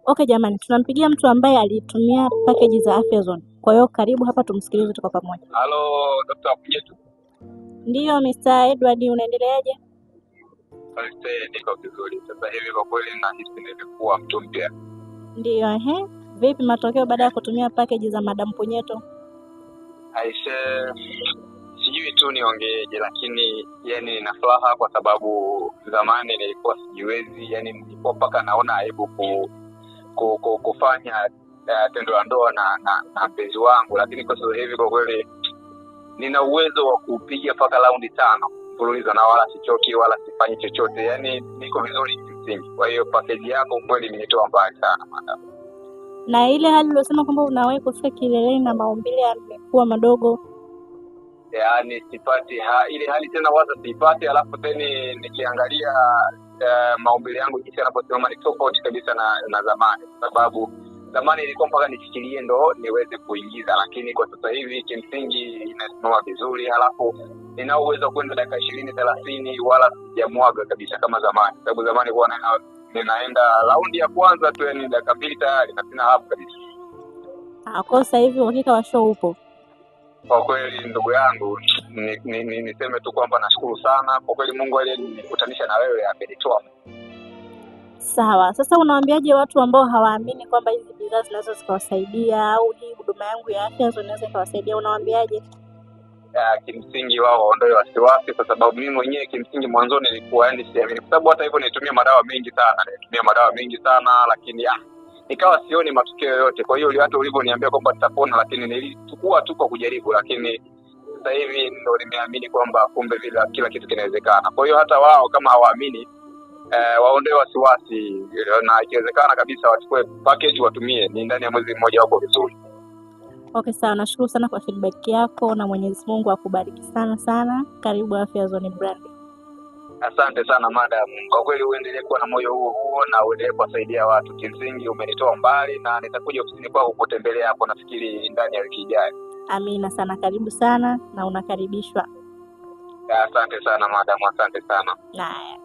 Okay jamani, tunampigia mtu ambaye alitumia package za Afyazone. Kwa hiyo karibu hapa tumsikilize tuko pamoja. Halo, Dr. Kujetu. Ndiyo, Mr. Edward, unaendeleaje? Asante, niko vizuri. Sasa hivi kwa kweli nahisi nimekuwa mtu mpya. Ndiyo, vipi matokeo baada ya kutumia package za Madam Punyeto? Aisha, sijui tu niongeeje, lakini yani nina furaha kwa sababu zamani nilikuwa sijiwezi, yani nilikuwa mpaka naona aibu kufanya tendo la ndoa na mpenzi wangu, lakini kwa sasa hivi kwa kweli nina uwezo wa kupiga mpaka raundi 5 mfululizo na wala sichoki wala sifanyi chochote, yani niko vizuri kimsingi. Kwa hiyo package yako kweli imenitoa mbali sana madam. Na ile hali uliyosema kwamba unawahi kufika kileleni na maumbile yamekuwa madogo, yani sipati ile hali tena, waza sipati, alafu tena nikiangalia maumbile yangu jinsi yanaposimama ni tofauti kabisa na zamani, sababu zamani ilikuwa mpaka nifikirie ndo niweze kuingiza, lakini kwa sasa hivi kimsingi inasimama vizuri, alafu nina uwezo kwenda dakika 20-30 wala sijamwaga kabisa kama zamani, sababu zamani kwa ninaenda raundi ya kwanza tu yani dakika 2 tayari na sina hapo kabisa. Kwa sasa hivi uhakika wa show upo? Kwa kweli ndugu yangu, niseme tu kwamba nashukuru sana kwa kweli, Mungu aliyenikutanisha na wewe amenitoa. Sawa, sasa unawaambiaje watu ambao hawaamini kwamba hizi bidhaa zinaweza zikawasaidia au hii huduma yangu ya afya inaweza ikawasaidia, unawaambiaje? Kimsingi wao waondoe wasiwasi, kwa sababu mimi mwenyewe kimsingi mwanzoni nilikuwa yani siamini, kwa sababu hata hivyo nilitumia madawa mengi sana, lakini nikawa sioni matokeo yoyote. Kwa hiyo hata ulivyoniambia kwamba nitapona, lakini nilichukua tu kwa kujaribu, lakini sasa hivi ndio nimeamini kwamba kumbe vile kila kitu kinawezekana. Kwa hiyo hata wao kama hawaamini waondoe wasiwasi, na ikiwezekana kabisa wachukue package watumie, ni ndani ya mwezi mmoja wako vizuri. Okay, sawa, nashukuru sana kwa feedback yako na Mwenyezi Mungu akubariki sana. Karibu Afyazone brand. Asante sana madam. Kwa kweli uendelee kuwa na moyo huo na uendelee kuwasaidia watu. Kimsingi umenitoa mbali na nitakuja ofisini kwako kutembelea hapo, nafikiri ndani ya wiki ijayo. Amina sana, karibu sana na unakaribishwa. Asante sana madam, asante sana. Naam.